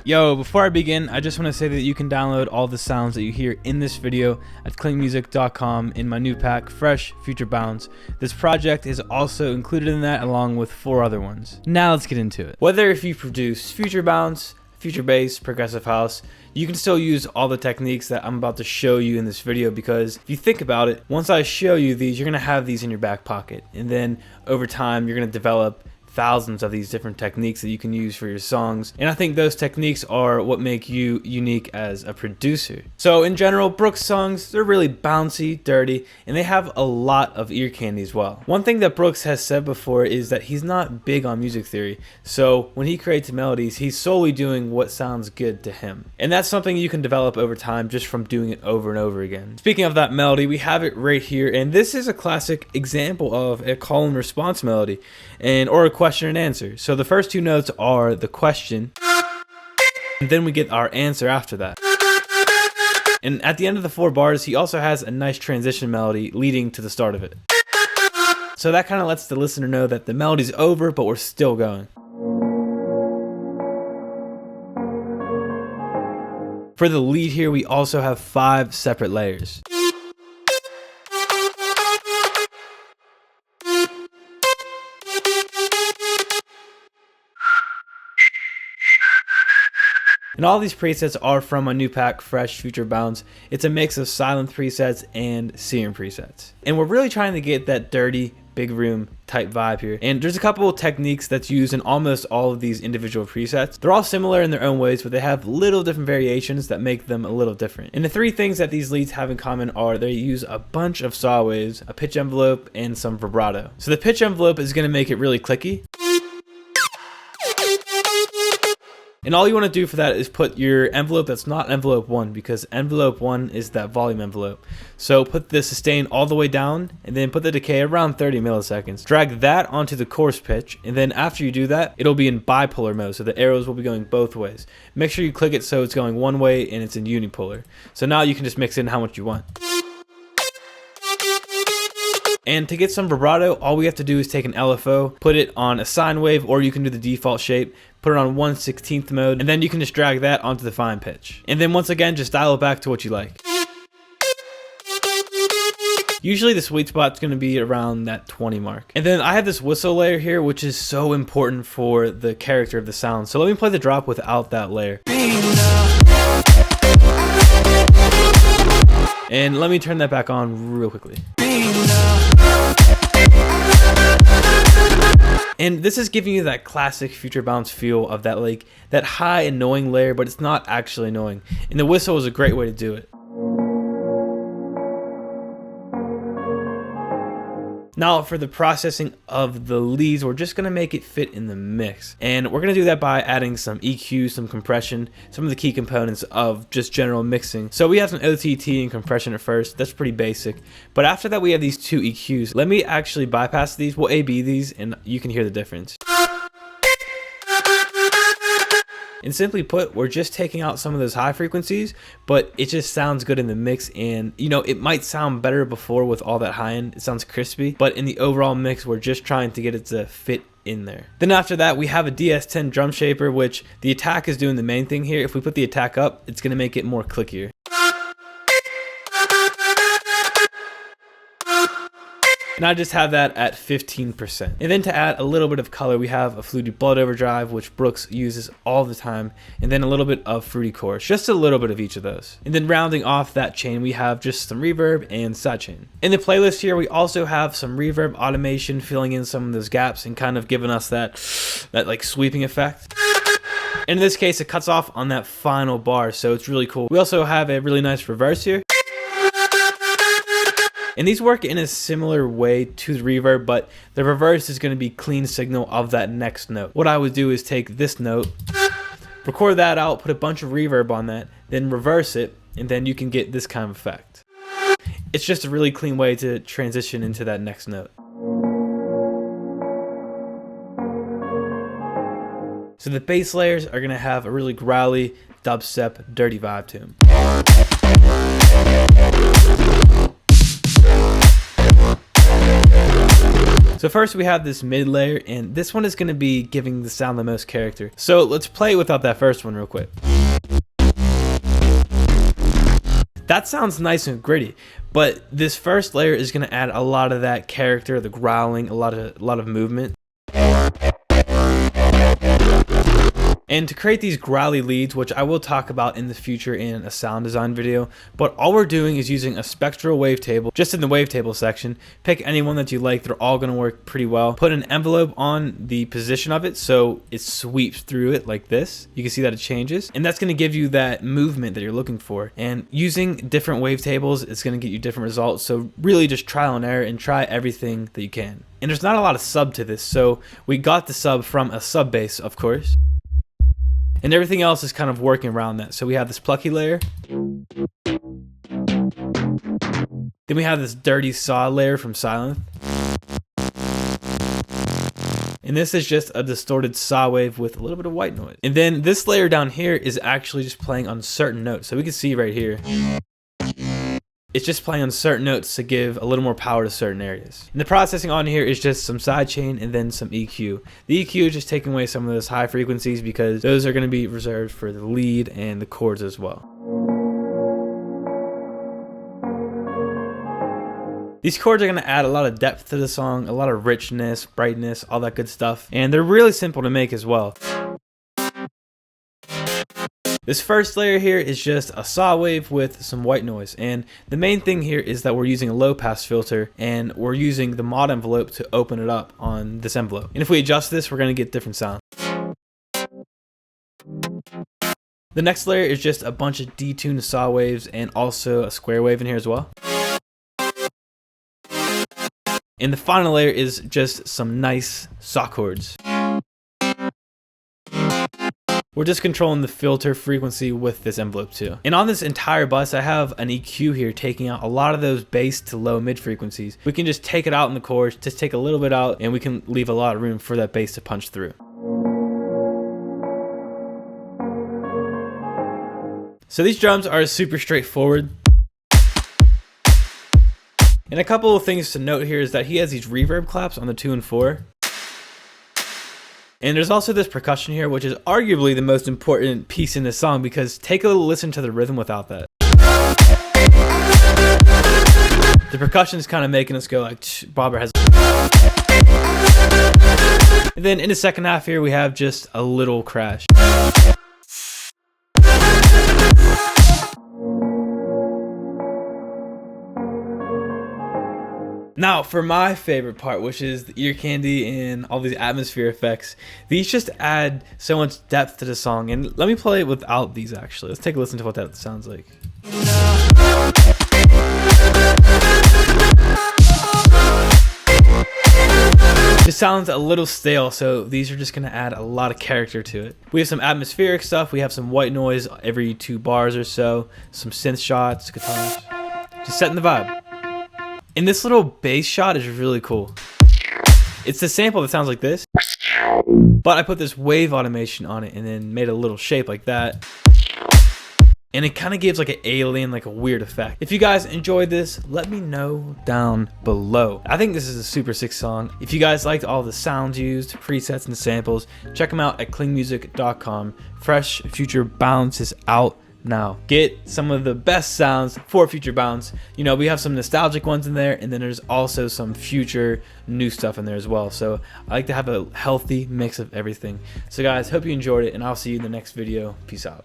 Yo, before I begin, I just want to say that you can download all the sounds that you hear in this video at klingmusic.com in my new pack, Fresh Future Bounds. This project is also included in that along with 4 other ones. Now let's get into it. Whether if you produce future bounce, future bass, progressive house, you can still use all the techniques that I'm about to show you in this video, because if you think about it, once I show you these, you're going to have these in your back pocket, and then over time you're going to develop thousands of these different techniques that you can use for your songs, and I think those techniques are what make you unique as a producer. So in general, Brooks songs, they're really bouncy, dirty, and they have a lot of ear candy as well. One thing that Brooks has said before is that he's not big on music theory, so when he creates melodies, he's solely doing what sounds good to him, and that's something you can develop over time just from doing it over and over again. Speaking of that melody, we have it right here, and this is a classic example of a call and response melody, or a question and answer. So the first 2 notes are the question, and then we get our answer after that. And at the end of the 4 bars, he also has a nice transition melody leading to the start of it. So that kind of lets the listener know that the melody's over, but we're still going. For the lead here, we also have 5 separate layers. And all these presets are from my new pack, Fresh Future Bounds. It's a mix of silent presets and serum presets. And we're really trying to get that dirty, big room type vibe here. And there's a couple of techniques that's used in almost all of these individual presets. They're all similar in their own ways, but they have little different variations that make them a little different. And the 3 things that these leads have in common are they use a bunch of saw waves, a pitch envelope, and some vibrato. So the pitch envelope is going to make it really clicky. And all you want to do for that is put your envelope that's not envelope 1, because envelope 1 is that volume envelope. So put the sustain all the way down, and then put the decay around 30 milliseconds. Drag that onto the coarse pitch, and then after you do that, it'll be in bipolar mode, so the arrows will be going both ways. Make sure you click it so it's going one way and it's in unipolar. So now you can just mix in how much you want. And to get some vibrato, all we have to do is take an LFO, put it on a sine wave, or you can do the default shape, put it on 1/16th mode, and then you can just drag that onto the fine pitch. And then once again, just dial it back to what you like. Usually the sweet spot's going to be around that 20 mark. And then I have this whistle layer here, which is so important for the character of the sound. So let me play the drop without that layer. And let me turn that back on real quickly. And this is giving you that classic future bounce feel of that, like that high annoying layer, but it's not actually annoying. And the whistle is a great way to do it. Now for the processing of the leads, we're just going to make it fit in the mix. And we're going to do that by adding some EQ, some compression, some of the key components of just general mixing. So we have some OTT and compression at first. That's pretty basic. But after that, we have these 2 EQs. Let me actually bypass these. We'll A-B these, and you can hear the difference. And simply put, we're just taking out some of those high frequencies, but it just sounds good in the mix. And you know, it might sound better before with all that high end, it sounds crispy, but in the overall mix, we're just trying to get it to fit in there. Then after that, we have a DS10 drum shaper, which the attack is doing the main thing here. If we put the attack up, it's going to make it more clickier. And I just have that at 15%. And then to add a little bit of color, we have a fluty blood overdrive, which Brooks uses all the time, and then a little bit of fruity chorus, just a little bit of each of those. And then rounding off that chain, we have just some reverb and sidechain. In the playlist here, we also have some reverb automation filling in some of those gaps and kind of giving us that like sweeping effect. In this case, it cuts off on that final bar, so it's really cool. We also have a really nice reverse here. And these work in a similar way to the reverb, but the reverse is going to be clean signal of that next note. What I would do is take this note, record that out, put a bunch of reverb on that, then reverse it, and then you can get this kind of effect. It's just a really clean way to transition into that next note. So the bass layers are going to have a really growly, dubstep, dirty vibe to them. So first we have this mid layer, and this one is going to be giving the sound the most character. So let's play it without that first one real quick. That sounds nice and gritty, but this first layer is going to add a lot of that character, the growling, a lot of movement. And to create these growly leads, which I will talk about in the future in a sound design video, but all we're doing is using a spectral wavetable just in the wavetable section. Pick any one that you like, they're all going to work pretty well. Put an envelope on the position of it so it sweeps through it like this. You can see that it changes, and that's going to give you that movement that you're looking for. And using different wavetables, it's going to get you different results, so really just trial and error and try everything that you can. And there's not a lot of sub to this, so we got the sub from a sub bass, of course. And everything else is kind of working around that. So we have this plucky layer. Then we have this dirty saw layer from Silent. And this is just a distorted saw wave with a little bit of white noise. And then this layer down here is actually just playing on certain notes. So we can see right here, it's just playing on certain notes to give a little more power to certain areas. And the processing on here is just some sidechain and then some EQ. The EQ is just taking away some of those high frequencies because those are going to be reserved for the lead and the chords as well. These chords are going to add a lot of depth to the song, a lot of richness, brightness, all that good stuff. And they're really simple to make as well. This first layer here is just a saw wave with some white noise, and the main thing here is that we're using a low pass filter and we're using the mod envelope to open it up on this envelope. And if we adjust this, we're going to get different sound. The next layer is just a bunch of detuned saw waves and also a square wave in here as well. And the final layer is just some nice saw chords. We're just controlling the filter frequency with this envelope too. And on this entire bus, I have an EQ here taking out a lot of those bass to low mid frequencies. We can just take it out in the chorus, just take a little bit out, and we can leave a lot of room for that bass to punch through. So these drums are super straightforward. And a couple of things to note here is that he has these reverb claps on the 2 and 4. And there's also this percussion here, which is arguably the most important piece in this song, because take a little listen to the rhythm without that. The percussion is kind of making us go like, Bobber has. And then in the second half here, we have just a little crash. Now, for my favorite part, which is the ear candy and all these atmosphere effects, these just add so much depth to the song. And let me play it without these actually. Let's take a listen to what that sounds like. It sounds a little stale, so these are just going to add a lot of character to it. We have some atmospheric stuff. We have some white noise every 2 bars or so, some synth shots, guitars, just setting the vibe. And this little bass shot is really cool. It's the sample that sounds like this, but I put this wave automation on it and then made a little shape like that. And it kind of gives like an alien, like a weird effect. If you guys enjoyed this, let me know down below. I think this is a super sick song. If you guys liked all the sounds used, presets, and samples, check them out at klingmusic.com. Fresh Future Bounce is out now. Get some of the best sounds for Future Bounce. You know, we have some nostalgic ones in there, and then there's also some future new stuff in there as well. So I like to have a healthy mix of everything. So guys, hope you enjoyed it, and I'll see you in the next video. Peace out.